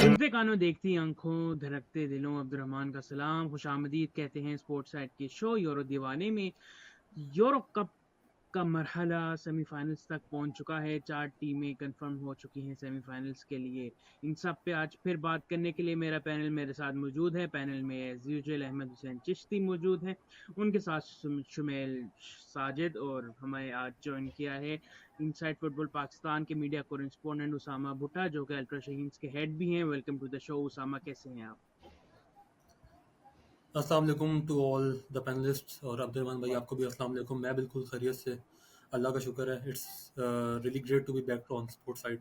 सुनते कानों देखती आंखों धड़कते दिलों अब्दुर्रहमान का सलाम खुशामदीद कहते हैं स्पोर्ट्स साइट के शो यूरो दीवाने में। यूरो कप का मरहला सेमीफाइनल्स तक पहुंच चुका है। 4 टीमें कंफर्म हो चुकी हैं सेमीफाइनल्स के लिए। इन सब पे आज फिर बात करने के लिए मेरा पैनल मेरे साथ मौजूद है। पैनल में एज यूजुअल अहमद हुसैन चिश्ती मौजूद हैं, उनके साथ शुमेल साजिद, और हमें आज ज्वाइन किया है इनसाइड फुटबॉल पाकिस्तान के मीडिया कोरेस्पोंडेंट उसामा भुट्टा, जो कि अल्ट्रा शहीन्स के हेड भी हैं। Welcome to the show Usama, कैसे हैं आप? अस्सलाम वालेकुम टू ऑल द पैनलिस्ट्स और अब्दुलरहमान भाई आपको भी अस्सलाम वालेकुम। मैं बिल्कुल खैरियत से, अल्लाह का शुक्र है। It's really great to be back on sports side.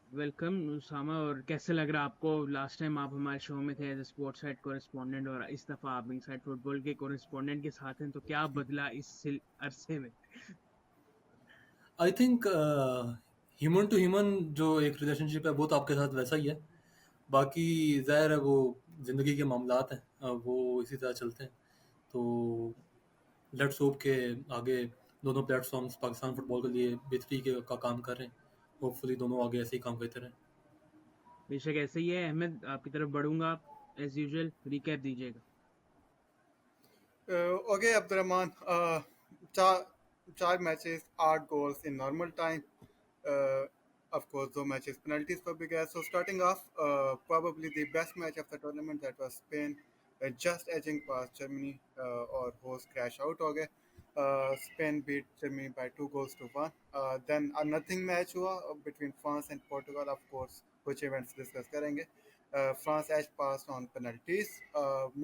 Welcome Usama, और कैसे लग रहा है आपको? लास्ट टाइम आप हमारे शो में थे एज स्पोर्ट्स साइड कोरेस्पोंडेंट, और इस दफ़ा आप इनसाइड फुटबॉल के कोरेस्पोंडेंट के साथ हैं, तो क्या बदला इस अरसे में? I think human to human जो एक रिलेशनशिप है वो तो आपके साथ वैसा ही है। बाकी ज़ाहिर है वो ज़िंदगी के मामलात हैं, वो इसी तरह चलते हैं। तो लेट्स होप के आगे दोनों प्लेटफॉर्म्स पाकिस्तान फुटबॉल के लिए बेहतरी का काम कर रहे हैं। होपफुली दोनों आगे ऐसे ही काम करते रहें। बेशक ऐसे ही है। अहमद, आपकी तरफ बढ़ूंगा, एज यूजुअल रिकैप दीजिएगा। Okay, Abdurrahman. चार matches 8 goals in normal time. Uh, of course, दो मैचेस penalties पर भी गए. So starting off, probably the best match of the tournament, that was Spain just edging past Germany, और host crash out हो गए. Spain beat Germany by 2 goals to 1. Then a nothing match हुआ between France and Portugal. Of course, कुछ events discuss करेंगे. France edged past on penalties.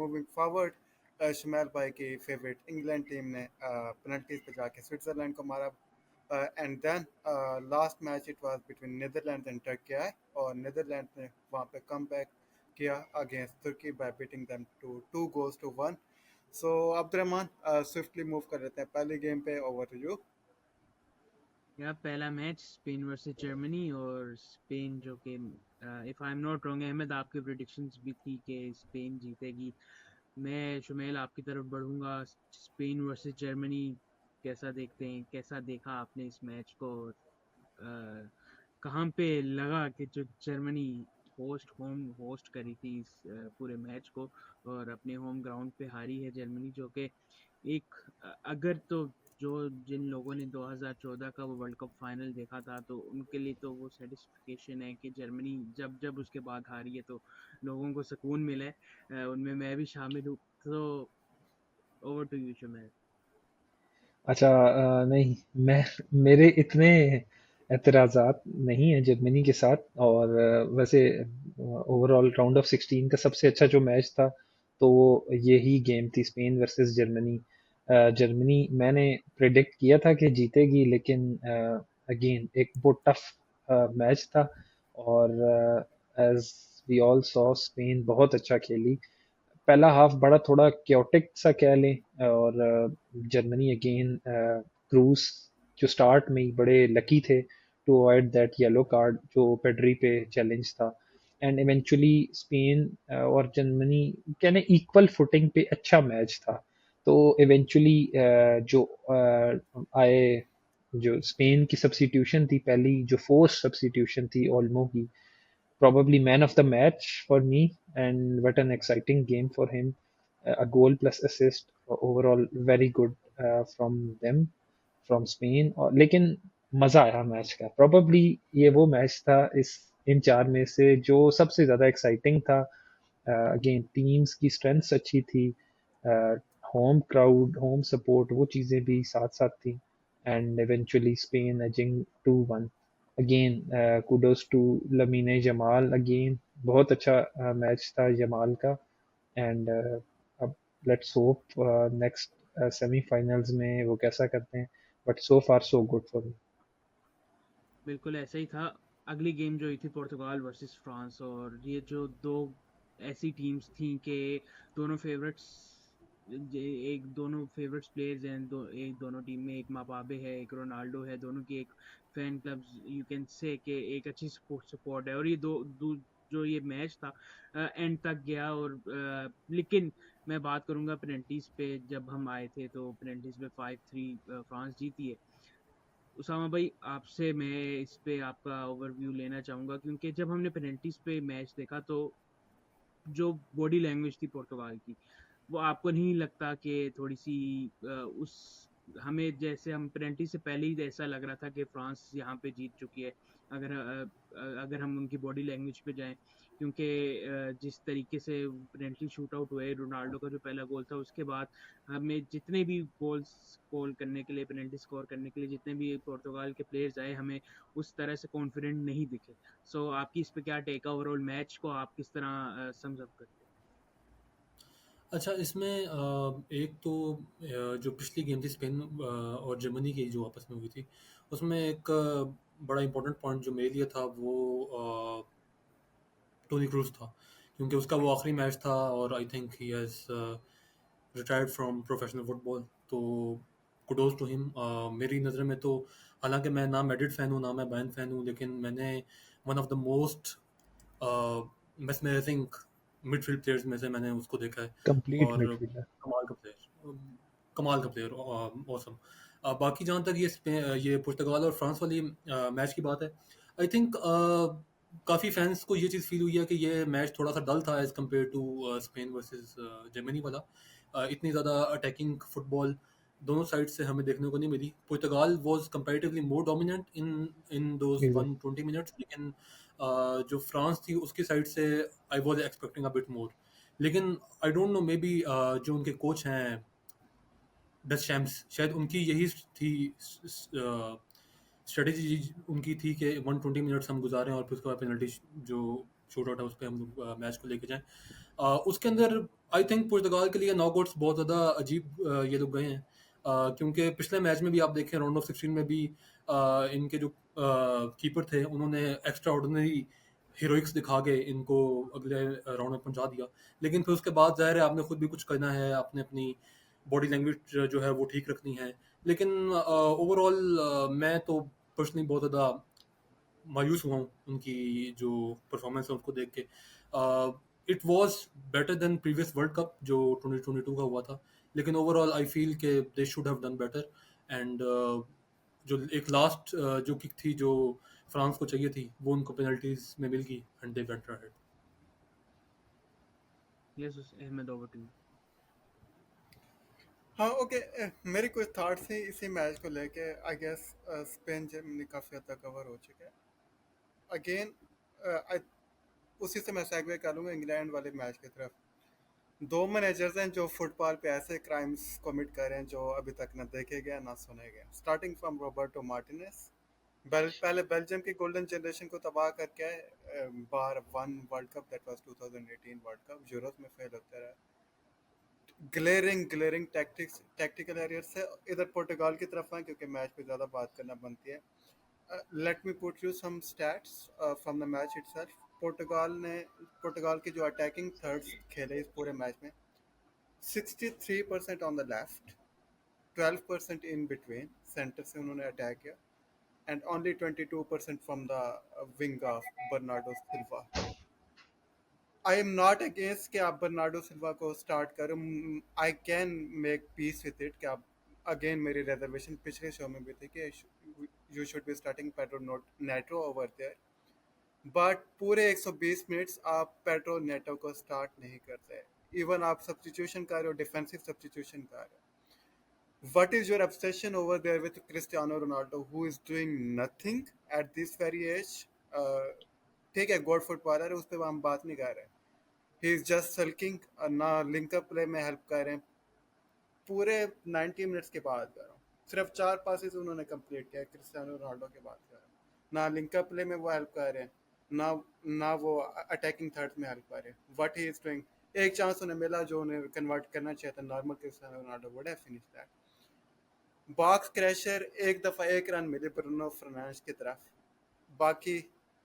Moving forward, Shumail भाई की favourite England team ने penalties पे जाके स्विट्जरलैंड को मारा. And then last match it was between Netherland and Turkey, और नीदरलैंड ने वहाँ पे कम बैक किया अगेंस्ट तुर्की by beating them two 2 goals to 1. So Abdurrahman, swiftly move कर लेते हैं पहले गेम पे. Over to you. या पहला मैच स्पेन वर्सेस जर्मनी, और स्पेन जो कि if I am not wrong Ahmad, आपकी प्रेडिक्शंस भी थी कि स्पेन जीतेगी। मैं शुमेल आपकी तरफ बढ़ूंगा। स्पेन वर्सेस जर्मनी कैसा देखते हैं, कैसा देखा आपने इस मैच को? कहाँ पे लगा कि जो जर्मनी होस्ट करी थी इस पूरे मैच को, और अपने होम ग्राउंड पे हारी है जर्मनी, जो कि एक अगर तो जो जिन लोगों ने 2014 का वो वर्ल्ड कप फाइनल देखा था, तो उनके लिए तो वो सेटिस्फिकेशन है कि जर्मनी जब जब उसके बाद हारी है तो लोगों को सुकून मिला है। उनमें मैं भी शामिल हूँ। तो ओवर टू यू शुमेल। अच्छा, नहीं, मैं मेरे इतने एतराज़ात नहीं हैं जर्मनी के साथ। और वैसे ओवरऑल राउंड ऑफ 16 का सबसे अच्छा जो मैच था तो वो यही गेम थी, स्पेन वर्सेस जर्मनी। जर्मनी मैंने प्रिडिक्ट किया था कि जीतेगी, लेकिन अगेन एक बहुत टफ मैच था। और as we all saw, Spain बहुत अच्छा खेली। पहला हाफ बड़ा थोड़ा क्योटिक सा कह लें। और जर्मनी अगेन क्रूज जो स्टार्ट में ही बड़े लकी थे to avoid that yellow card जो पेड्री पे चैलेंज था। एंड इवेंचुअली स्पेन और जर्मनी कहने इक्वल फुटिंग पे अच्छा मैच था। तो इवेंचुअली जो आए, जो स्पेन की सब्स्टिट्यूशन थी, पहली जो फोर्स सब्स्टिट्यूशन थी ओल्मो की, probably man of the match for me. And what an exciting game for him. A goal plus assist, overall very good from them, from Spain. और लेकिन मजा आया मैच का। probably ये वो मैच था इस इन चार में से जो सबसे ज्यादा एक्साइटिंग था। अगेन टीम्स की स्ट्रेंथ्स अच्छी थी, होम क्राउड, होम सपोर्ट, वो चीज़ें भी साथ साथ थी। And eventually Spain edging 2-1। Again kudos to Lamine Yamal, again बहुत अच्छा मैच था जमाल का। एंड अब लेट्स होप नेक्स्ट सेमीफाइनल्स में वो कैसा करते हैं। But so far so good for me. बिल्कुल ऐसा ही था। अगली गेम जो हुई थी पुर्तगाल वर्सेस फ्रांस, और ये जो दो ऐसी टीम्स थी कि दोनों फेवरेट्स एक दोनों फेवरेट्स प्लेयर्स हैं। एक दोनों टीम में एक मापाबे है, एक रोनाल्डो है। दोनों की एक fan clubs you can say कि एक अच्छी सपोर्ट है। और ये जो ये मैच था एंड तक गया, और लेकिन मैं बात करूंगा पेनल्टीज पे। जब हम आए थे तो पेनल्टीज पे 5-3 फ्रांस जीती है। उसामा भाई, आपसे मैं इस पे आपका ओवरव्यू लेना चाहूंगा, क्योंकि जब हमने पेनल्टीज पे मैच देखा तो जो बॉडी लैंग्वेज थी पुर्तगाल की, वो आपको नहीं लगता कि थोड़ी सी उस हमें जैसे हम पेनल्टी से पहले ही ऐसा लग रहा था कि फ्रांस यहाँ पे जीत चुकी है, अगर हम उनकी बॉडी लैंग्वेज पे जाएं, क्योंकि जिस तरीके से पेनल्टी शूट आउट हुए, रोनाल्डो का जो पहला गोल था उसके बाद हमें जितने भी गोल्स स्कोर करने के लिए, पेनल्टी स्कोर करने के लिए जितने भी पुर्तगाल के प्लेयर्स आए, हमें उस तरह से कॉन्फिडेंट नहीं दिखे। सो आपकी इस पे क्या टेक है? ओवरऑल मैच को आप किस तरह सम्स अप करते हैं? अच्छा, इसमें एक तो जो पिछली गेम थी स्पेन और जर्मनी की जो आपस में हुई थी, उसमें एक बड़ा इंपॉर्टेंट पॉइंट जो मेरे लिए था वो टोनी क्रूज था, क्योंकि उसका वो आखिरी मैच था और I think he has retired from professional football. तो कुडोज टू हिम। मेरी नज़र में तो, हालांकि मैं ना मैड्रिड फ़ैन हूँ ना मैं बैन फ़ैन हूँ, लेकिन मैंने one of the most mesmerising midfield players में से मैंने उसको देखा है। कंप्लीट और मिडफील्डर। कमाल का प्लेयर, कमाल का प्लेयर, ऑसम। बाकी जहाँ तक ये पुर्तगाल और फ्रांस वाली मैच की बात है, आई थिंक काफ़ी फैंस को ये चीज़ फील हुई है कि ये मैच थोड़ा सा डल था as compare to Spain versus Germany वाला। इतनी ज़्यादा अटैकिंग फुटबॉल दोनों साइड से हमें देखने को नहीं मिली। Portugal was comparatively more dominant in in those exact. 120 minutes, लेकिन जो फ्रांस थी उसकी साइड से I was expecting a bit more. लेकिन I don't know, maybe जो उनके कोच हैं डच शैम्स, शायद उनकी यही थी स्ट्रेटेजी उनकी थी कि 120 मिनट्स हम गुजारें और फिर उसके बाद पेनल्टी जो शूट आउट है उस पर हम लोग मैच को लेके जाएं। उसके अंदर आई थिंक पुर्तगाल के लिए नॉकआउट्स बहुत ज़्यादा अजीब ये लोग गए हैं। क्योंकि पिछले मैच में भी आप देखें, राउंड ऑफ 16 में भी इनके जो कीपर थे उन्होंने एक्स्ट्रा ऑर्डिनरी हीरोइक्स दिखा के इनको अगले राउंड में पहुंचा दिया। लेकिन फिर उसके बाद ज़ाहिर है आपने खुद भी कुछ करना है, आपने अपनी बॉडी लैंग्वेज जो है वो ठीक रखनी है। लेकिन ओवरऑल मैं तो पर्सनली बहुत ज़्यादा मायूस हुआ हूँ उनकी जो परफॉर्मेंस है उसको देख के। It was better than previous world cup जो 2022 का हुआ था, लेकिन ओवरऑल आई फील कि they should have done better. And जो एक लास्ट जो किक थी जो फ्रांस को चाहिए थी वो उनको पेनल्टीज में मिल गई and they went ahead. Yes Ahmad, over to you. हाँ, ओके। मेरे कुछ थॉट्स हैं इसी मैच को लेके। आई गेस स्पेन जर्मनी काफ़ी हद तक कवर हो चुका है। अगेन उसी से मैं सेगवे करूँगा इंग्लैंड वाले मैच की तरफ। दो मैनेजर्स हैं जो फुटबॉल पे ऐसे क्राइम्स कमिट कर रहे हैं जो अभी तक ना देखे गए ना सुने गए। स्टार्टिंग फ्रॉम रॉबर्टो मार्टिनेस, पहले बेल्जियम की गोल्डन जनरेशन को तबाह करके आए, bar one World Cup, that was 2018 World Cup, Europe में फेल होते रहे। ग्लेरिंग टैक्टिकल एरियर से इधर पुर्तगाल की तरफ आए क्योंकि मैच पे ज़्यादा बात करना बनती है। Let me put you some stats from the match itself. पुर्तगाल के जो अटैकिंग थर्ड्स खेले इस पूरे मैच में, 63% on the left, 12% in between, centre से उन्होंने अटैक किया, and only 22% from the wing of Bernardo Silva. I am not against कि आप बर्नार्डो सिल्वा को स्टार्ट करो। आई can make piece with it कि आप, अगेन मेरी रिजर्वेशन पिछले शो में भी थी कि you should be starting Pedro Neto over there. But पूरे 120 मिनट्स आप पेड्रो नेटो को स्टार्ट नहीं करते। इवन आप सब्स्टिट्यूशन कर रहे हो, डिफेंसिव सब्स्टिट्यूशन कर रहे हो। What is your obsession over there with Cristiano Ronaldo, who is doing nothing at this very age? Uh, ठीक है, गॉड फुटबॉलर है, उस पर हम बात नहीं कर रहे। ही इज जस्ट सल्किंग, ना लिंकअप प्ले में हेल्प कर रहे हैं। पूरे 90 मिनट्स के बाद कर रहा हूँ, सिर्फ 4 पासेस उन्होंने कंप्लीट किया क्रिस्टियानो रोनाल्डो के बाद कर रहा हूँ। ना लिंकअप प्ले में वो हेल्प कर रहे हैं, ना वो अटैकिंग थर्ड में हेल्प कर रहे हैं। व्हाट ही इज डूइंग, एक चांस उन्हें मिला जो उन्हें कन्वर्ट करना चाहिए था, normal Cristiano Ronaldo would have finished that. Box crasher, एक दफ़ा एक रन मिले ब्रूनो फर्नांडिस की तरफ, बाकी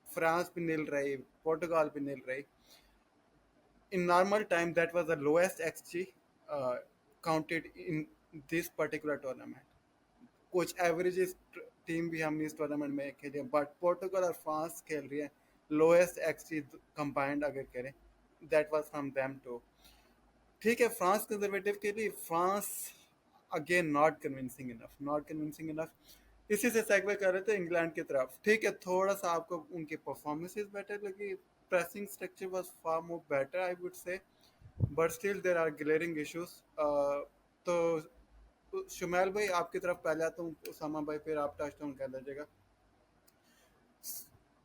फ्रांस भी नील रही, पोर्टुगाल भी नील रही। In normal time, that was the lowest XG counted in this particular tournament. कुछ एवरेज टीम भी हमने इस टूर्नामेंट में खेली है, बट पोर्टुगल और फ्रांस खेल रही है लोएस्ट XG कंबाइंड अगर करें, that was from them too. ठीक है, फ्रांस कंजर्वेटिव के लिए France again not convincing enough. इसी से सेगवे कर रहे थे इंग्लैंड की तरफ। ठीक है, थोड़ा सा आपको उनकी परफॉर्मेंसेस बेटर लगी, pressing structure was far more better I would say, but still there are glaring issues. तो शुमैल भाई आपकी तरफ पहले आता हूँ, उसामा भाई फिर आप टच ऑन कर लीजिएगा।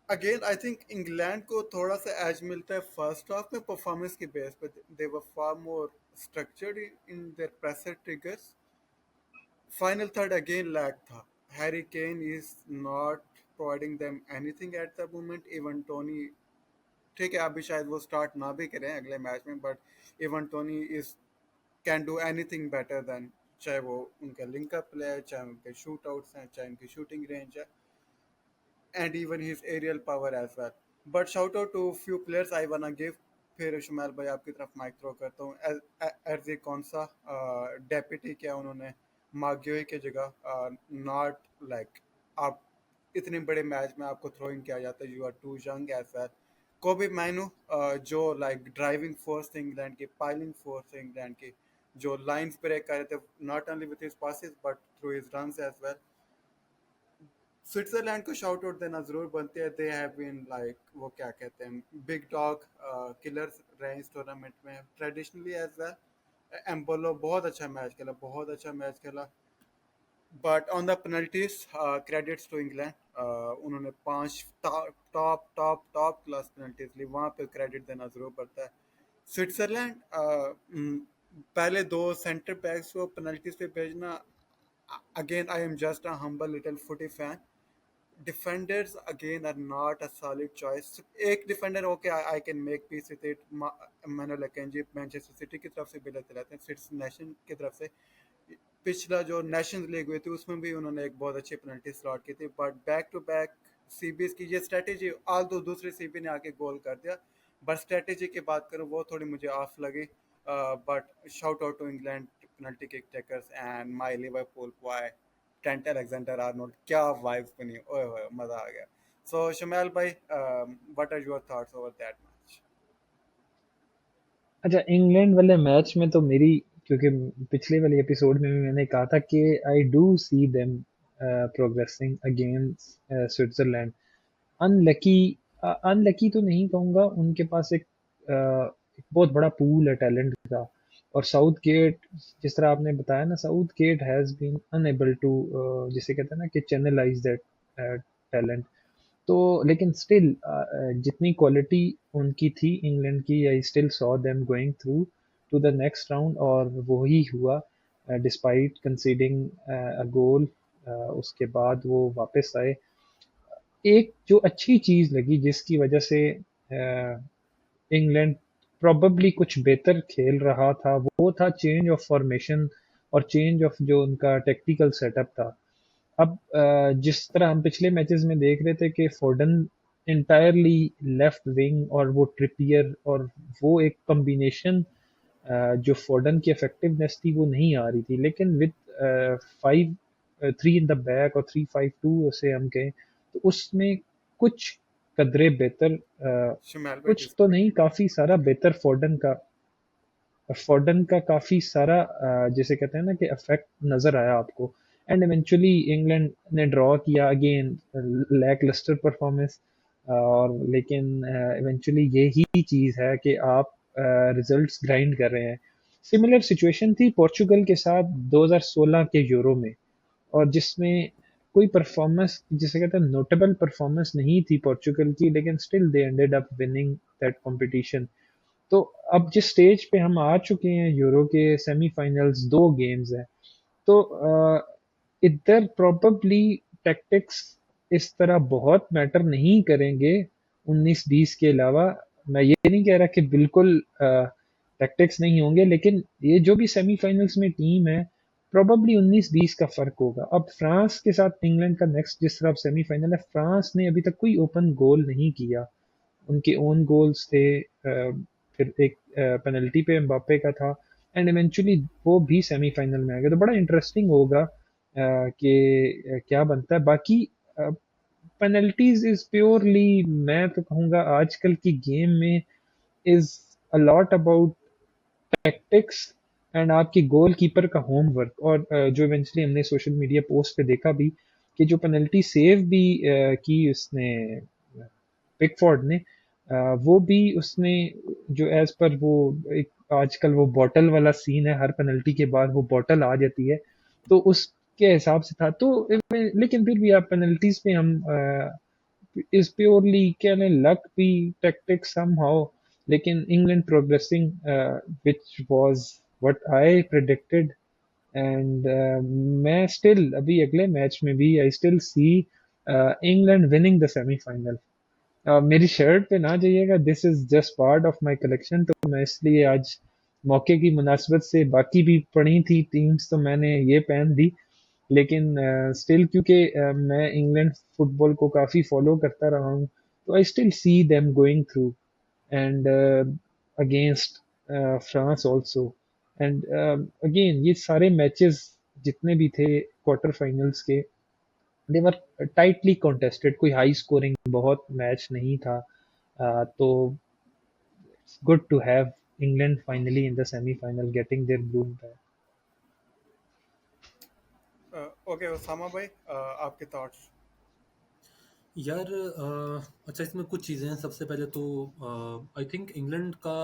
अगेन आई थिंक इंग्लैंड को थोड़ा सा एज मिलता है फर्स्ट हाफ में परफॉर्मेंस की बेस पे। They were far more structured in their pressure triggers. Final third again lag था। Harry Kane is not providing them anything at the moment. Even Toney, ठीक है अभी शायद वो स्टार्ट ना भी करें अगले मैच में, but even Tony is can do anything better than, चाहे वो उनका लिंकअप प्ले है, चाहे उनके शूट आउट्स हैं, चाहे उनकी शूटिंग रेंज है, and even his aerial power as well. But shout out to few players I wanna give. फिर शुमाल भाई आपकी तरफ माइक थ्रो करता हूँ। एर्जी कौनसा डेप्यूटी किया उन्होंने मार्गियोई की जगह। नॉट लाइक आप इतने बड़े मैच में आपको थ्रोइंग किया जाता है, you are too young as well. Kobbie Mainoo जो लाइक ड्राइविंग फोर्स थी इंग्लैंड की, पाइलिंग फोर्स थी इंग्लैंड की, जो लाइंस ब्रेक कर रहे थे not only with his passes but through his runs as well. Switzerland को शाउट आउट देना जरूर बनती है। दे हैव बीन लाइक वो क्या कहते हैं, बिग डॉग किलर्स रहे इस टूर्नामेंट में ट्रेडिशनली एज वेल। एम्बोलो बहुत अच्छा मैच खेला, बहुत अच्छा मैच खेला। But on the penalties credits to England, उन्होंने 5 top top top class penalties ली, वहाँ पे क्रेडिट देना जरूर पड़ता है। स्विट्जरलैंड पहले 2 सेंटर बैक्स को पेनल्टीज पे भेजना, again I am just a humble little footy fan. Defenders again are not a solid choice. एक defender okay, I can make peace with it. Manuel Akanji Manchester City की तरफ से भी लेते रहते हैं, सिट्स नेशन की तरफ से। पिछला जो नेशंस लीग हुई थी उसमें भी उन्होंने एक बहुत अच्छी पेनल्टी स्लॉट की थी, but back to back CBs की ये स्ट्रेटेजी, आल दो दूसरे सीबी ने आके गोल कर दिया, बट स्ट्रेटेजी की बात करूँ वो थोड़ी मुझे ऑफ लगी। But shout out to England penalty kick takers and my Liverpool boy Trent Alexander Arnold. क्या वाइब्स बनी, ओए होए मजा आ गया। सो शुमैल भाई, what are your thoughts over that match? अच्छा, इंग्लैंड वाले मैच में तो मेरी, क्योंकि पिछले वाले एपिसोड में भी मैंने कहा था कि I do see them progressing against Switzerland. Unlucky, unlucky तो नहीं कहूँगा, उनके पास एक बहुत बड़ा पूल है टैलेंट का। और साउथ गेट, जिस तरह आपने बताया ना, Southgate has been unable to, जिसे कहते हैं ना कि चैनलाइज दैट टैलेंट। तो लेकिन स्टिल जितनी क्वालिटी उनकी थी इंग्लैंड की, I still saw them going through to the next round, और वही हुआ डिस्पाइट कंसीडिंग अ गोल। उसके बाद वो वापस आए। एक जो अच्छी चीज लगी जिसकी वजह से इंग्लैंड प्रोबेबली कुछ बेहतर खेल रहा था, वो था चेंज ऑफ फॉर्मेशन और चेंज ऑफ जो उनका टेक्टिकल सेटअप था। अब जिस तरह हम पिछले मैचेस में देख रहे थे कि फोर्डन इंटायरली लेफ्ट विंग, और वो ट्रिपियर, और वो एक कॉम्बिनेशन जो फोर्डन की इफेक्टिवनेस थी वो नहीं आ रही थी। लेकिन विद 5-3 इन द बैक और 3-5-2 से हम कहें, तो उसमें कुछ कदरे बेहतर, शुमैल भाई कुछ तो नहीं, डिस्कनेक्टेड। काफी सारा बेहतर फोर्डन का काफी सारा जिसे कहते हैं ना कि इफेक्ट नजर आया आपको। एंड इवेंचुअली इंग्लैंड ने ड्रॉ किया अगेन, लैक लस्टर परफॉर्मेंस। और लेकिन इवेंचुअली यही चीज है कि आप रिजल्ट्स ग्राइंड कर रहे हैं। सिमिलर सिचुएशन थी पोर्चुगल के साथ 2016 के यूरो में, और जिसमें कोई परफॉर्मेंस जिसे कहते हैं नोटेबल परफॉर्मेंस नहीं थी पोर्चुगल की, लेकिन still they ended up winning that competition. तो अब जिस स्टेज पे हम आ चुके हैं, यूरो के सेमीफाइनल्स 2 गेम्स हैं, तो इधर प्रोबेबली टैक्टिक्स इस तरह बहुत मैटर नहीं करेंगे 19-20 के अलावा। मैं ये नहीं कह रहा कि बिल्कुल टैक्टिक्स नहीं होंगे, लेकिन ये जो भी सेमीफाइनल्स में टीम है, प्रोबेबली 19-20 का फर्क होगा। अब फ्रांस के साथ इंग्लैंड का नेक्स्ट जिस तरह सेमीफाइनल है, फ्रांस ने अभी तक कोई ओपन गोल नहीं किया। उनके ओन गोल्स थे, फिर एक पेनल्टी पे एम्बापे का था, एंड इवेंचुअली वो भी सेमीफाइनल में आ गए। तो बड़ा इंटरेस्टिंग होगा कि क्या बनता है। बाकी पेनल्टीज इज प्योरली, मैं तो कहूँगा आजकल की गेम में is a lot about tactics and आपकी गोल कीपर का होमवर्क, और जो इवेंचुअली हमने सोशल मीडिया पोस्ट पे देखा भी कि जो पेनल्टी सेव भी की उसने पिकफोर्ड ने, वो भी उसने जो एज पर वो एक आजकल वो बॉटल वाला सीन है, हर पेनल्टी के बाद वो बॉटल आ जाती है, तो उसके हिसाब से था तो लेकिन फिर भी आप पेनल्टीज पे हम is purely can a luck be tactics somehow, लेकिन England progressing, which was what I predicted, and मैं still अभी अगले मैच में भी I still see England winning the semi-final. मेरी शर्ट पे ना जाइएगा, this is just part of my collection, तो मैं इसलिए आज मौके की मुनासबत से बाकी भी पड़ी थी टीम्स तो मैंने ये पहन दी, लेकिन स्टिल क्योंकि मैं इंग्लैंड फुटबॉल को काफ़ी फॉलो करता रहा हूँ, तो I still see them going through and against France also, and again ये सारे मैचेस जितने भी थे क्वार्टर फाइनल्स के, दे वर टाइटली कॉन्टेस्टेड, कोई हाई स्कोरिंग बहुत मैच नहीं था, तो it's good to have England finally in the semifinal getting their bloom back. Okay Osama भाई, आपके थॉट्स. यार अच्छा, इसमें कुछ चीज़ें हैं। सबसे पहले तो आई थिंक इंग्लैंड का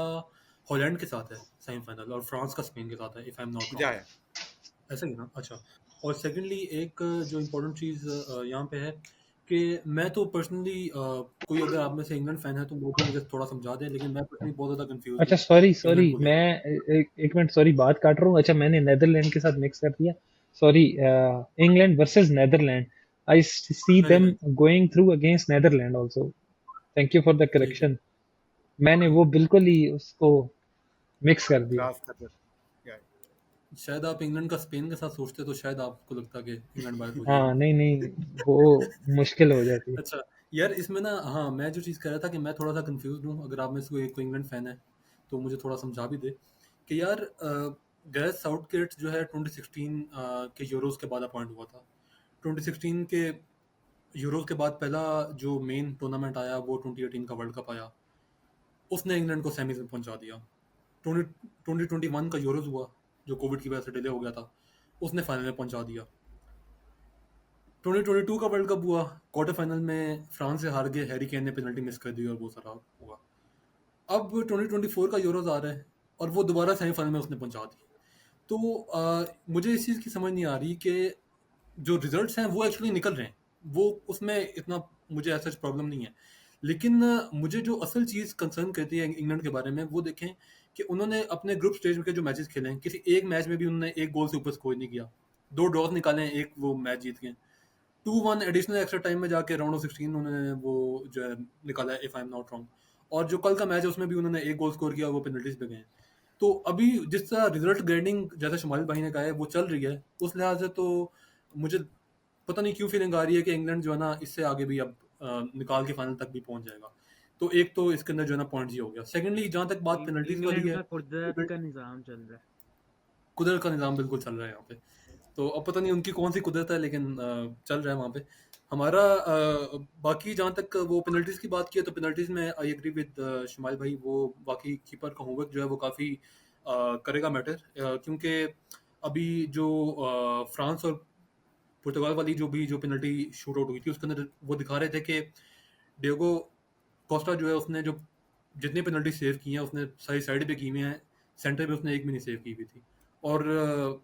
हॉलैंड के साथ है सेमीफाइनल, और फ्रांस का स्पेन के साथ है, इफ़ आई एम नॉट या रॉन्ग। ऐसा ही है ना? अच्छा। और सेकेंडली एक जो इम्पोर्टेंट चीज़ यहाँ पे है कि मैं तो पर्सनली कोई अगर आप में से इंग्लैंड फैन है तो वो भी मुझे थोड़ा समझा दें, लेकिन मैं पर्सनली बहुत ज़्यादा कंफ्यूज अच्छा हूँ सॉरी सॉरी, इंग्लैंड को मैं लेकर। एक मिनट सॉरी बात काट रहा हूँ, अच्छा मैंने नेदरलैंड के साथ मिक्स कर दिया, sorry, England versus Netherland, I see them Netherland, going through against Netherland also, thank you for the ठीक है। करेक्शन, मैंने वो बिल्कुल ही उसको मिक्स कर दिया. ग्रास कर या. शायद आप इंग्लैंड का स्पेन के साथ सोचते तो शायद आपको लगता कि इंग्लैंड बाहर हो हाँ जाएगी। नहीं नहीं, वो मुश्किल हो जाती है. अच्छा, यार इसमें ना, हाँ, मैं जो चीज़ कह रहा था कि मैं थोड़ा-सा कन्फ्यूज़्ड हूँ, अगर आप में से कोई इंग्लैंड फ़ैन है, तो मुझे थोड़ा समझा भी दे कि यार गैरेथ साउथगेट जो है 2016 के यूरोज़ के बाद अपॉइंट हुआ था। 2016 के यूरोज़ के बाद पहला जो मेन टूर्नामेंट आया वो 2018 का वर्ल्ड कप आया। उसने इंग्लैंड को सेमीज़ में पहुँचा दिया। 2021 का यूरोज़ हुआ, जो कोविड की वजह से डिले हो गया था, उसने फाइनल में पहुँचा दिया। 2022 का वर्ल्ड कप हुआ, क्वार्टर फाइनल में फ्रांस से हार गए, हैरी केन ने पेनल्टी मिस कर दी और वो सारा हुआ। अब 2024 का यूरोज आ रहा है और वो दोबारा सेमीफाइनल में उसने पहुंचा दी। तो मुझे इस चीज़ की समझ नहीं आ रही कि जो रिजल्ट्स हैं वो एक्चुअली निकल रहे हैं, वो उसमें इतना मुझे ऐसा प्रॉब्लम नहीं है, लेकिन मुझे जो असल चीज़ कंसर्न करती है इंग्लैंड के बारे में, वो देखें कि उन्होंने अपने ग्रुप स्टेज के जो मैचेस खेले हैं, किसी एक मैच में भी उन्होंने एक गोल से ऊपर स्कोर नहीं किया। 2 ड्रॉज निकाले हैं, एक वो मैच जीत गए। 2-1 एडिशनल एक्स्ट्रा टाइम में जाके राउंड ऑफ 16 उन्होंने वो जो है निकाला है, if I am not wrong. और जो कल का मैच है उसमें भी उन्होंने एक गोल स्कोर किया, वो पेनल्टीज पे गए। तो अभी जिस तरह रिजल्ट ग्रेडिंग जैसा शुमाइल भाई ने कहा है वो चल रही है, उस लिहाज से तो मुझे पता नहीं क्यों फीलिंग आ रही है कि इंग्लैंड जो है ना इससे आगे भी अब निकाल के फाइनल तक भी पहुंच जाएगा। तो एक तो इसके अंदर जो है ना पॉइंट ही हो गया। सेकेंडली जहां तक बात पेनल्टीज वाली इंग्लैंड है, का कुदरत का निज़ाम चल रहा है. कुदरत का निज़ाम बिल्कुल चल रहा है यहाँ पे। तो अब पता नहीं उनकी कौन सी कुदरत है, लेकिन चल रहा है वहाँ पे। हमारा बाकी जहाँ तक वो पेनल्टीज की बात की है, तो पेनल्टीज में आई एग्री विद शुमाइल भाई, वो वाकई कीपर का होमवर्क जो है वो काफ़ी करेगा मैटर, क्योंकि अभी जो फ्रांस और पुर्तगाल वाली जो पेनल्टी शूट आउट हुई थी, उसके अंदर वो दिखा रहे थे कि डियोगो कोस्टा जो है उसने जो जितनी पेनल्टी सेव की हैं उसने सारी साइड पे की हुई हैं, सेंटर पे उसने एक भी नहीं सेव की हुई थी। और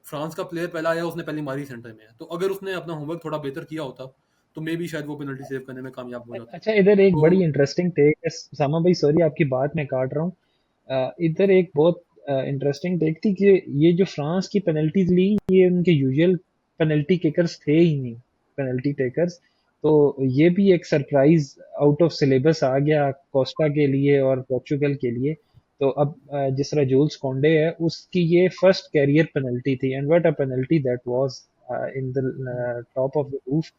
फ्रांस का प्लेयर पहला आया, उसने पहली मारी सेंटर में है, तो अगर उसने अपना होमवर्क थोड़ा बेहतर किया होता तो मे भी शायद वो पेनल्टी सेव करने में कामयाब हो जाता। अच्छा इधर एक तो बड़ी इंटरेस्टिंग टेक है, सामा भाई सॉरी आपकी बात मैं काट रहा हूँ, इधर एक बहुत इंटरेस्टिंग टेक थी कि ये जो फ्रांस की पेनल्टीज ली, ये उनके यूजुअल पेनल्टी किकर्स थे ही नहीं, पेनल्टी टेकर्स, तो ये भी एक सरप्राइज आउट ऑफ सिलेबस आ गया कोस्टा के लिए और पोर्चुगल के लिए, तो अब जिस तरह जूल्स कोंडे है उसकी ये फर्स्ट कैरियर पेनल्टी थी, and what a penalty that was in the top of the roof,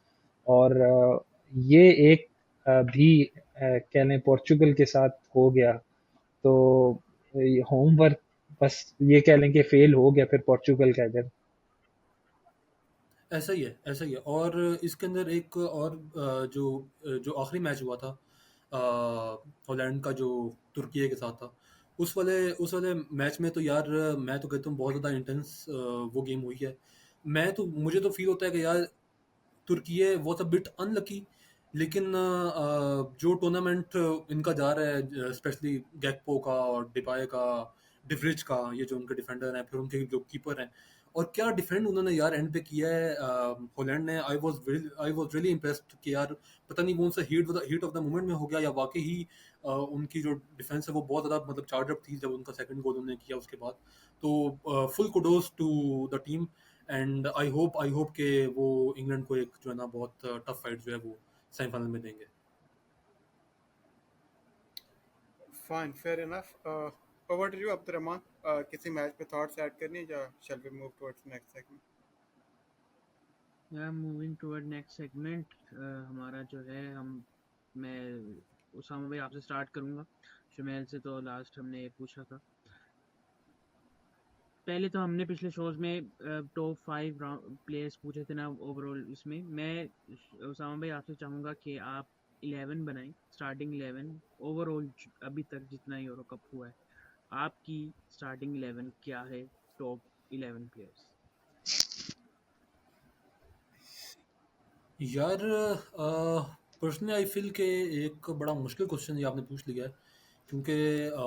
और ये एक भी कह लें पोर्चुगल के साथ हो गया, तो होमवर्क बस ये कह लें कि फेल हो गया फिर पोर्चुगल का इधर. ऐसा ही है, ऐसा ही है। और इसके अंदर एक और जो आखिरी मैच हुआ था हॉलैंड का, जो तुर्की के साथ था, उस वाले मैच में तो यार मैं तो कहता हूँ बहुत ज़्यादा इंटेंस वो गेम हुई है। मुझे तो फील होता है कि यार तुर्की वॉज अ बिट अनलकी, लेकिन जो टूर्नामेंट इनका जा रहा है, स्पेशली गैक्पो का और डिपाय का, डिवरिच का, ये जो उनके डिफेंडर हैं, फिर उनके जो कीपर हैं, और क्या डिफेंड उन्होंने यार एंड पे किया है हॉलैंड ने। आई वाज रियली इम्प्रेस्ड कि यार पता नहीं वो उनसे हीट ऑफ द मोमेंट में हो गया या वाकई ही उनकी जो डिफेंस है वो बहुत ज़्यादा मतलब चार्ज अप थी जब उनका सेकंड गोल उन्होंने किया उसके बाद। तो full kudos to the team, and I hope कि वो इंग्लैंड को एक जो है ना बहुत टफ फाइट जो है वो सेमीफाइनल में देंगे। Fine, fair enough. Over to you Abdulrahman. किसी मैच पे थॉट्स ऐड करनी है या shall we move towards next segment? या मूविंग टुवर्ड नेक्स्ट सेगमेंट, हमारा जो है मैं उसामा भाई आपसे स्टार्ट करूंगा। शुमेल से तो लास्ट हमने ये पूछा था। पहले तो हमने पिछले शोज में टॉप 5 प्लेयर्स पूछे थे ना ओवरऑल। इसमें मैं उसामा भाई आपसे चाहूंगा कि आप 11 बनाएं, स्टार्टिंग 11 ओवरऑल अभी तक जितना यूरो कप हुआ है। आपकी स्टार्टिंग 11 क्या है, टॉप 11 प्लेयर्स? यार पर्सनली आई फील के एक बड़ा मुश्किल क्वेश्चन ये आपने पूछ लिया है, क्योंकि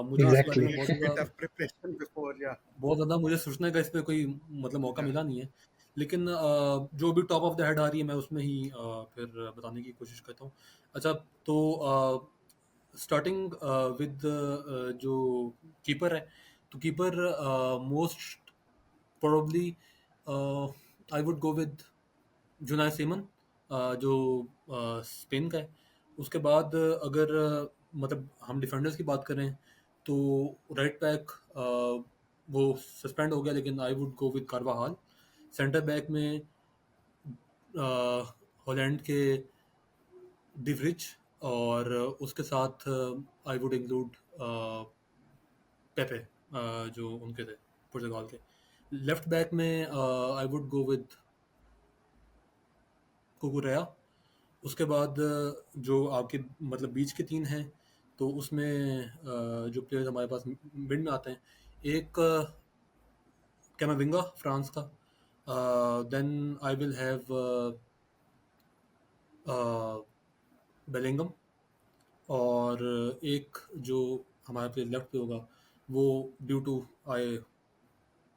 मुझे इस बारे You एग्जैक्टली में need a bit of preparation before, yeah. बहुत ज़्यादा मुझे सोचने का इस पे कोई मतलब मौका Yeah. मिला नहीं है। लेकिन जो भी टॉप ऑफ द हेड आ रही है मैं उसमें ही फिर बताने की कोशिश करता हूँ। अच्छा, तो स्टार्टिंग विद जो कीपर है, तो keeper most probably I would go with Unai Simon, जो स्पेन का है। उसके बाद अगर मतलब हम डिफेंडर्स की बात करें तो राइट बैक वो सस्पेंड हो गया, लेकिन आई would go with कार्वाहाल। Centre back में हॉलैंड के डिवरिच, और उसके साथ आई वुड इंक्लूड पेपे, जो उनके थे पुर्तगाल के। लेफ्ट बैक में आई वुड गो विद कुकुरेया। उसके बाद जो आपके मतलब बीच के तीन हैं, तो उसमें जो प्लेयर्स हमारे पास मिड में आते हैं, एक कैमाविंगा फ्रांस का, then I will have Bellingham, और एक जो हमारे प्लेयर लेफ्ट पे होगा वो due to I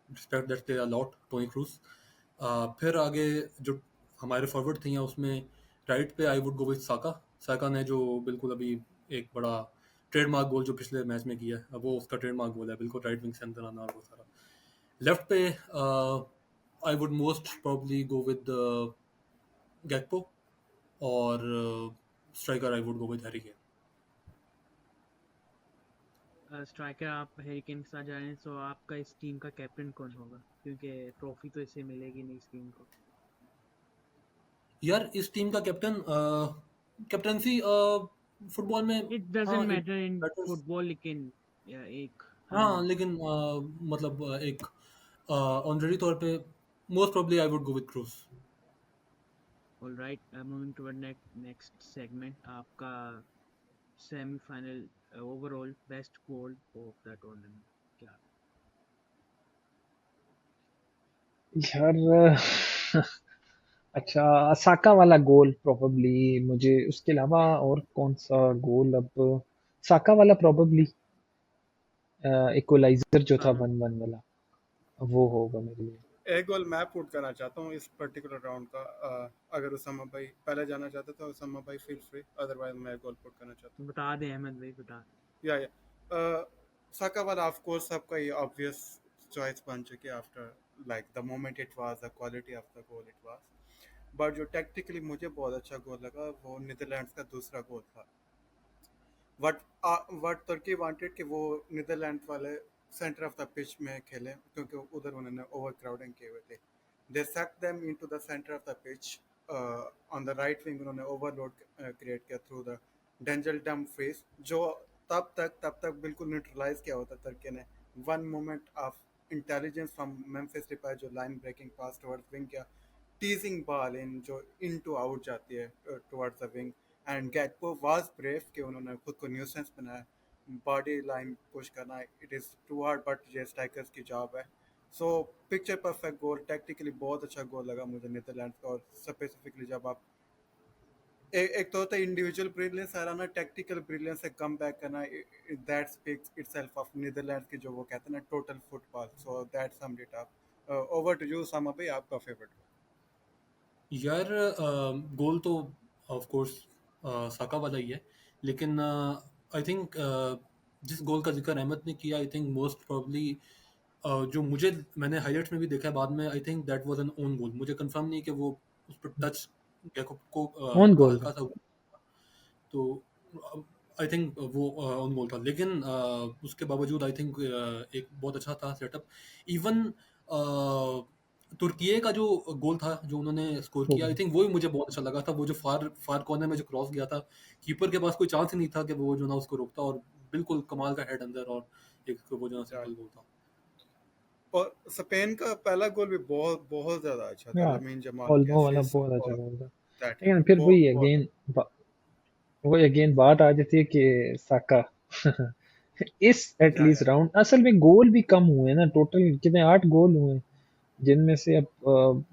respect that player lot, Toni Kroos. फिर आगे जो हमारे फॉरवर्ड थे यहाँ उसमें राइट पे आई वुड गो विद साका ने जो बिल्कुल अभी एक बड़ा ट्रेडमार्क गोल जो पिछले मैच में किया है, अब वो उसका ट्रेडमार्क गोल है, बिल्कुल राइट विंग से अंदर आना और वो सारा। लेफ्ट पे I would most probably go with Gakpo, और striker I would go with Harry Kane. Striker आप हैरी केन के साथ जा रहे हैं, तो आपका इस टीम का कैप्टन कौन होगा? क्योंकि ट्रॉफी तो इसे मिलेगी नहीं इस टीम को। यार इस टीम का कैप्टनसी फुटबॉल में, इट हाँ doesn't it matter in matters. Football, लेकिन या एक हम हाँ लेकिन मतलब एक ऑनरेडी तौर पे most probably I would go with Cruz. Alright, moving toward next segment, आपका semifinal overall best goal of the tournament क्या? यार अच्छा, साका वाला गोल प्रोबेबली। मुझे उसके अलावा और कौन सा गोल, अब साका वाला प्रोबेबली इक्वलाइजर जो था हाँ, 1-1 वाला, वो होगा मेरे लिए। एक गोल मैं पुट करना चाहता हूँ इस पर्टिकुलर राउंड का। अगर उसामा भाई पहले जाना चाहते तो उसामा भाई फील फ्री, अदरवाइज मैं गोल पुट करना चाहता बता दें अहमद भाई, बता दें। हूँ। या साका वाला ऑफ कोर्स सबका ये ऑब्वियस चॉइस बन चुकी है after like the moment it was, the quality of the goal it was. But जो टेक्निकली मुझे बहुत अच्छा गोल लगा वो नीदरलैंड्स का दूसरा गोल था। वट वट तुर्की वांटेड कि वो नीदरलैंड वाले सेंटर ऑफ द पिच में खेले, क्योंकि उधर उन्होंने ओवर क्राउडिंग किए हुए थे। दे सक them into the centre of the pitch on the right wing. उन्होंने ओवरलोड क्रिएट किया थ्रू द डेंजल डम फेस, जो तब तक बिल्कुल न्यूट्रलाइज किया होता तुर्की ने। One moment of intelligence from Memphis Depay, जो लाइन ब्रेकिंग पास टुवर्ड्स विंग किया, टीजिंग बॉल इन जो इन टू आउट जाती है towards the wing. And Gakpo was brave कि उन्होंने खुद को न्यूसेंस बनाया, बॉडी लाइन पुश करना it is too hard, but ये स्ट्राइकर्स की जॉब है. So picture perfect goal, technically बहुत अच्छा गोल लगा मुझे नीदरलैंड्स का. और स्पेसिफिकली जब आप एक तो होता है इंडिविजुअल ब्रिलियंस, आ रहा ना टेक्निकल ब्रिलियंस से कम बैक करना, that speaks itself of Netherlands की जो वो कहते हैं ना total football. So that summed it up. Over to you सामा भाई, आपका फेवरेट. यार गोल तो ऑफ कोर्स साका वाला ही है, लेकिन आई थिंक जिस गोल का जिक्र अहमद ने किया, आई थिंक मोस्ट प्रोबब्ली जो मुझे मैंने हाइलाइट्स में भी देखा है बाद में, I think that was N own goal. मुझे कंफर्म नहीं कि वो उस पर टच जैकोब को ऑन का गोल था। हल्का सा हुआ. तो आई थिंक वो ऑन गोल था, लेकिन उसके बावजूद आई थिंक एक बहुत अच्छा था सेटअप. इवन तुर्किये का जो गोल था जो उन्होंने स्कोर वो किया, आई थिंक वो भी मुझे बहुत अच्छा लगा था. वो जो फार फार कॉर्नर में जो क्रॉस गया था, कीपर के पास कोई चांस ही नहीं था कि वो जो ना उसको रोकता, और बिल्कुल कमाल का हेड अंदर, और एक वो जो ना सिंपल गोल था. और स्पेन का पहला गोल भी बहुत बहुत ज्यादा अच्छा था, यार लमीन जमाल के ओल्मो वाला असिस्ट बहुत अच्छा और गोल था, दैट लेकिन फिर बहुत वही बहुत. अगेन वही अगेन बात आ जाती है कि साका इस या एटलीस्ट राउंड असल में गोल भी कम हुए ना, टोटल कितने 8 गोल हुए, जिनमें से अब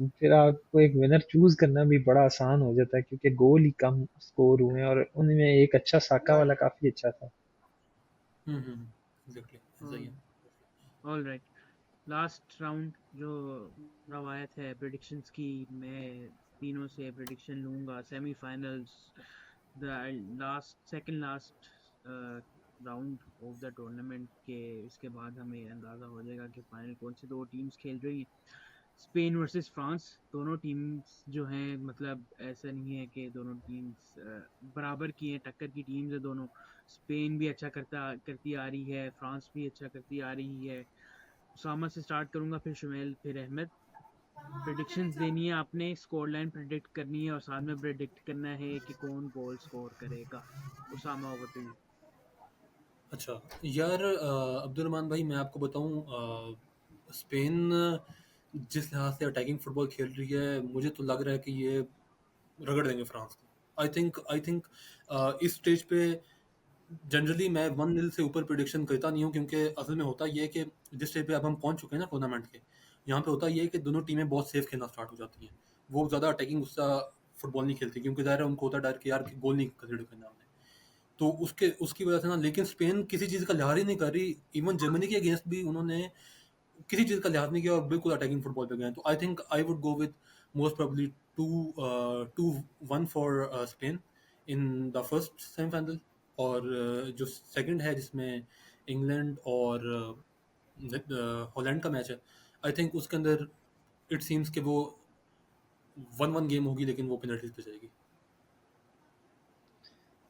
फिर आपको एक विनर चूज करना भी बड़ा आसान हो जाता है क्योंकि गोल ही कम स्कोर हुए हैं, और उनमें एक अच्छा साका वाला काफी अच्छा था। एग्जैक्टली ऐसा ही है. ऑल राइट, लास्ट राउंड जो रवायत है प्रेडिक्शंस की, मैं तीनों से प्रेडिक्शन लूंगा. Semifinals, the last second last round of the tournament के, इसके बाद हमें अंदाज़ा हो जाएगा कि फाइनल कौन सी दो टीम्स खेल रही हैं. स्पेन वर्सेस फ्रांस, दोनों टीम्स जो हैं, मतलब ऐसा नहीं है कि दोनों टीम्स बराबर की हैं, टक्कर की टीम्स है दोनों. स्पेन भी अच्छा करती आ रही है, फ्रांस भी अच्छा करती आ रही है. उसामा से स्टार्ट करूंगा, फिर शुमेल, फिर अहमद. प्रेडिक्शंस देनी है आपने, स्कोर लाइन प्रेडिक्ट करनी है, और साथ में प्रेडिक्ट करना है कि कौन गोल स्कोर करेगा. Usama, over to you. अच्छा यार, अब्दुलरहमान भाई मैं आपको बताऊं, स्पेन जिस लिहाज से अटैकिंग फुटबॉल खेल रही है, मुझे तो लग रहा है कि ये रगड़ देंगे फ्रांस को. आई थिंक इस स्टेज पे जनरली मैं 1-0 से ऊपर प्रिडिक्शन करता नहीं हूँ, क्योंकि असल में होता ये है कि जिस स्टेज पे अब हम पहुंच चुके हैं ना टूर्नामेंट के, यहाँ पे होता ये है कि दोनों टीमें बहुत सेफ खेलना स्टार्ट हो जाती हैं. वो ज़्यादा अटैकिंग गुस्सा फुटबॉल नहीं खेलती, क्योंकि ज़ाहिर है उनको होता है डर कि यार कि गोल नहीं कंसिडर करना हमने. तो उसकी वजह से ना, लेकिन स्पेन किसी चीज़ का लिहाज ही नहीं कर रही. इवन जर्मनी के अगेंस्ट भी उन्होंने किसी चीज़ का लिहाज नहीं किया और बिल्कुल अटैकिंग फुटबॉल पे गए. तो I think I would go with most probably 2-1 for Spain in the first semifinal. और जो सेकंड है जिसमें इंग्लैंड और हॉलैंड का मैच है, आई थिंक उसके अंदर इट सीम्स कि वो 1-1 गेम होगी, लेकिन वो पेनल्टीज पे जाएगी.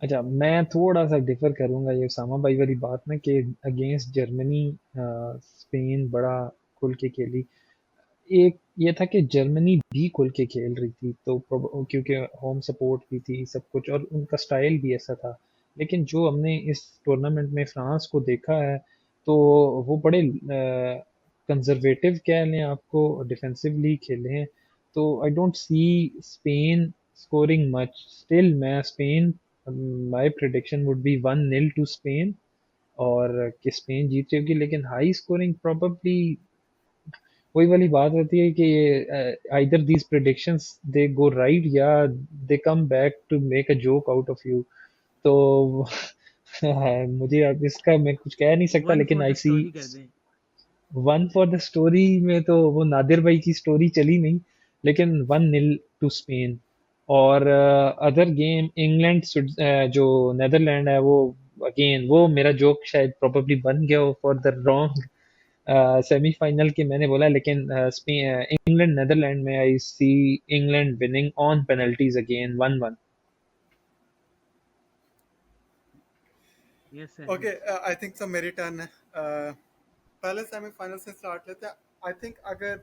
अच्छा, मैं थोड़ा सा डिफर करूंगा ये उसामा भाई वाली बात में कि अगेंस्ट जर्मनी स्पेन बड़ा खुल के खेली। एक ये था कि जर्मनी भी खुल के खेल रही थी, तो क्योंकि होम सपोर्ट भी थी सब कुछ, और उनका स्टाइल भी ऐसा था। लेकिन जो हमने इस टूर्नामेंट में फ्रांस को देखा है, तो वो बड़े कंजर्वेटिव कह लें आपको, डिफेंसिवली खेले हैं. तो I don't see Spain scoring much. Still मैं Spain, my prediction would be 1-0 to Spain, और कि स्पेन जीत होगी, लेकिन हाई स्कोरिंग प्रोबेबली वही वाली बात होती है कि either these predictions they go right, या they come back to make a joke out of you. तो मुझे अब इसका मैं कुछ कह नहीं सकता, वन लेकिन फॉर आई द सी स्टोरी कर दें. वन फॉर द स्टोरी में तो वो नादिर भाई की स्टोरी चली नहीं, लेकिन 1-0 टू स्पेन. और अदर गेम इंग्लैंड जो नेदरलैंड है, वो अगेन वो मेरा जोक शायद प्रोबेबली बन गया हो फॉर द रॉन्ग सेमीफाइनल के मैंने बोला, लेकिन इंग्लैंड नेदरलैंड में I see England winning on penalties again 1-1. Yes okay, Ahmed. I think so मेरी टर्न है. पहले सेमीफाइनल से स्टार्ट लेते हैं. आई थिंक अगर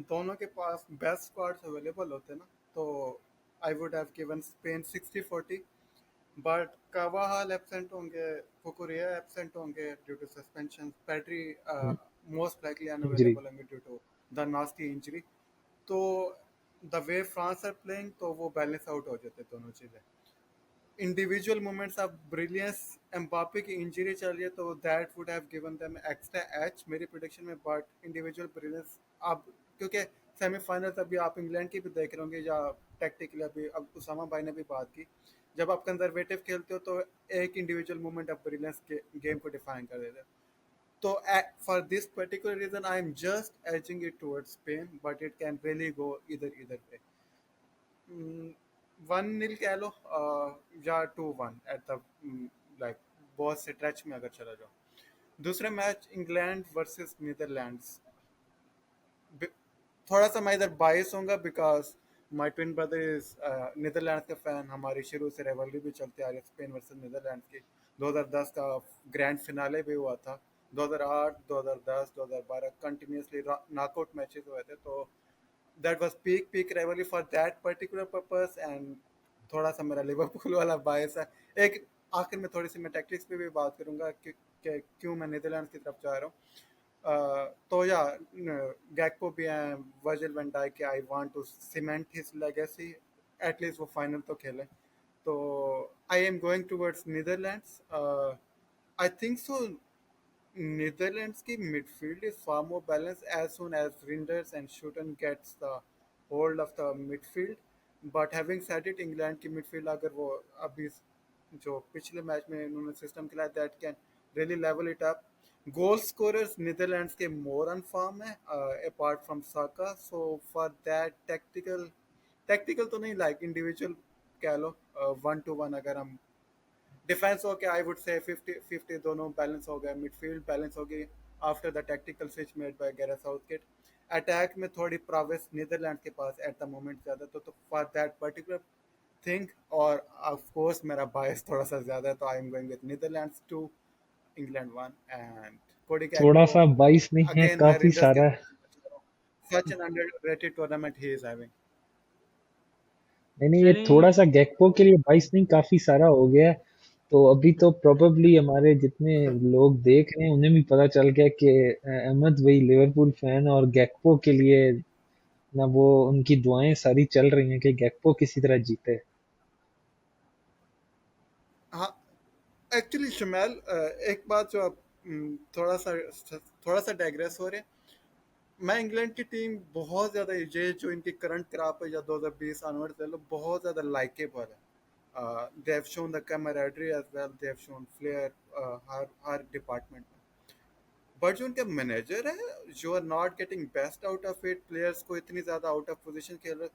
दोनों के पास बेस्ट स्क्वाड्स अवेलेबल होते ना, तो I would have given Spain 60-40. But Carvajal absent होंगे, कुकुरिया एब्सेंट होंगे due to suspension, Pedri most likely injury. Unavailable होंगे due to the nasty injury. तो the way France are playing, तो वो balance out हो जाते दोनों चीज़ें. individual moments of brilliance. Mbappe की इंजरी चल रही है तो that would have given them extra edge मेरी प्रेडिक्शन में, बट इंडिविजुअल ब्रिलियंस अब क्योंकि सेमीफाइनल अभी आप इंग्लैंड की भी देख रहे होंगे या टैक्टिकली अभी अब उसामा भाई ने भी बात की, जब आप कंजर्वेटिव खेलते हो तो एक individual moment of brilliance game को डिफाइन कर देते हैं. So for this particular reason, I am just edging it towards Spain, but it can really go either way. 1-0 कह लो या 2-1 एट द लाइक बहुत स्ट्रेच में अगर चला जाओ. दूसरा मैच इंग्लैंड वर्सेस नीदरलैंड्स. थोड़ा सा मैं इधर बायस होऊंगा because my twin brother is Netherlands का फैन. हमारी शुरू से रिवलरी भी चलती आ रही है स्पेन वर्सेस नीदरलैंड्स की. 2010 का ग्रैंड फिनाले भी हुआ था. 2008, 2010, 2012 कंटिन्यूसली नॉकआउट मैचेस हुए थे. तो that was peak rivalry for that particular purpose. And थोड़ा सा मेरा लिवरपूल वाला बायस है. एक आखिर में थोड़ी सी मैं टैक्टिक्स पे भी बात करूंगा कि क्यों मैं नीदरलैंड्स की तरफ जा रहा हूँ. तो या गैक्पो भी हैं, Virgil van Dijk. I want to cement his legacy, at least वो फाइनल तो खेले. तो I am going towards Netherlands. I think so Netherlands की midfield is far more balanced as soon as Rinders and Schouten gets the hold of the midfield. But having said it, England की midfield अगर वो अभी जो पिछले match में उन्होंने system खिलाया that can really level it up. Goal scorers Netherlands के more on form है apart from Saka. So for that tactical तो नहीं, like individual कह लो 1-1 अगर हम डिफेंस हो गया. आई वुड से 50-50 दोनों बैलेंस हो गए. मिडफील्ड बैलेंस हो गई after the tactical switch made by Gareth Southgate. Attack में थोड़ी प्रोग्रेस नीदरलैंड के पास एट द मोमेंट ज़्यादा. तो फॉर दैट पर्टिकुलर थिंग और ऑफ कोर्स मेरा बायस थोड़ा सा ज़्यादा है तो I am going with Netherlands 2, England 1. And Cody थोड़ा गैक्पो सा 22 नहीं है, अगेन मैं काफी रिंडर्स के सारा है. Such an underrated tournament he is having. नहीं नहीं, ये थोड़ा चलें. सा गैक्पो के लिए 22 नहीं, काफी सारा हो गया है. तो अभी तो प्रोबेबली हमारे जितने लोग देख रहे हैं उन्हें भी पता चल गया कि अहमद भाई लिवरपूल फैन, और गैक्पो के लिए ना वो उनकी दुआएं सारी चल रही हैं कि गैक्पो किसी तरह जीते. हाँ एक्चुअली शमैल एक बात जो आप थोड़ा सा डाइग्रेस हो रहे हैं. मैं इंग्लैंड की टीम बहुत ज़्यादा ये जो इनकी करंट क्रॉप है या 2020 ऑनवर्ड्स ले लो बहुत ज़्यादा लाइकेबल है. They have shown the camaraderie as well, they have shown flair हर डिपार्टमेंट में. बट जो उनके मैनेजर है जो are not getting best out of it. Players को इतनी ज़्यादा आउट ऑफ पोजीशन खेल रहे.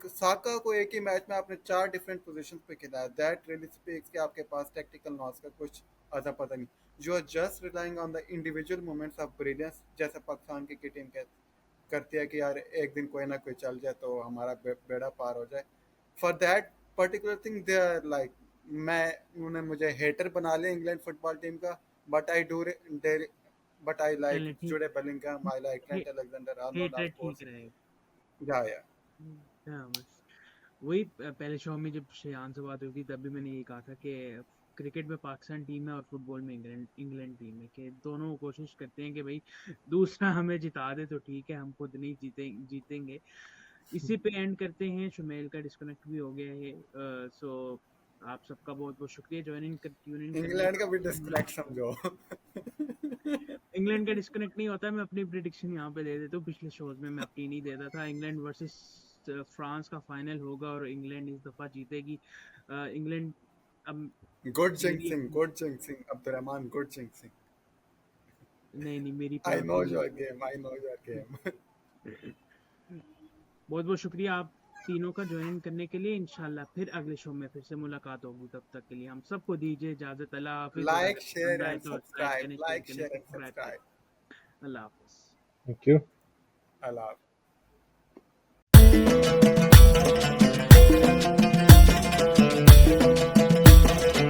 साका को एक ही मैच में आपने 4 डिफरेंट पोजीशंस पे खिलाया. दैट रियली स्पीक्स कि आपके पास टेक्निकल नॉलेज का कुछ अता पता नहीं. You are just relying on the individual moments of brilliance, जैसे पाकिस्तान की टीम करती है कि यार एक दिन कोई ना कोई चल जाए तो हमारा बेड़ा पार हो जाए. For that particular thing they are like, मैं उन्होंने मुझे हेटर बना लिया इंग्लैंड फुटबॉल टीम का. But I do but I like चलें ठीक. Jude Bellingham, I like Trent Alexander-Arnold, of hate course. ठीक रहेगा. Yeah. हाँ बस वही पहले शो में जब शेयान से बात हुई थी तब भी मैंने यही कहा था कि क्रिकेट में पाकिस्तान टीम है और फुटबॉल में इंग्लैंड टीम है, कि दोनों कोशिश करते हैं कि भाई दूसरा हमें जिता दे तो ठीक है, हम खुद नहीं जीतेंगे. इसी पे एंड करते हैं. शुमेल का डिस्कनेक्ट भी हो गया है. सो आप सबका बहुत बहुत शुक्रिया ट्यून इन करने इंग्लैंड का भी का. डिस्कनेक्ट समझो. इंग्लैंड का डिस्कनेक्ट नहीं होता. मैं अपनी प्रिडिक्शन यहाँ पे दे देता हूँ. पिछले शोज में मैं अपनी नहीं देता था. इंग्लैंड वर्सेस फ्रांस का फाइनल होगा और इंग्लैंड इस दफा जीतेगी. इंग्लैंड अब Good मेरी jinxing, Abdurrahman, good jinxing. नहीं मेरी I know problem your game, I know your game. बहुत बहुत शुक्रिया आप तीनों का ज्वाइन करने के लिए. इंशाल्लाह फिर अगले शो में फिर से मुलाकात होगी. तब तक के लिए हम सबको दीजिए इजाजत. अल्लाह हाफिज. अगर Like, पसंद share आए and तो लाइक subscribe. करें, शेयर Like, करें, share and सब्सक्राइब करें. subscribe. Allah Hafiz. Thank you. I love.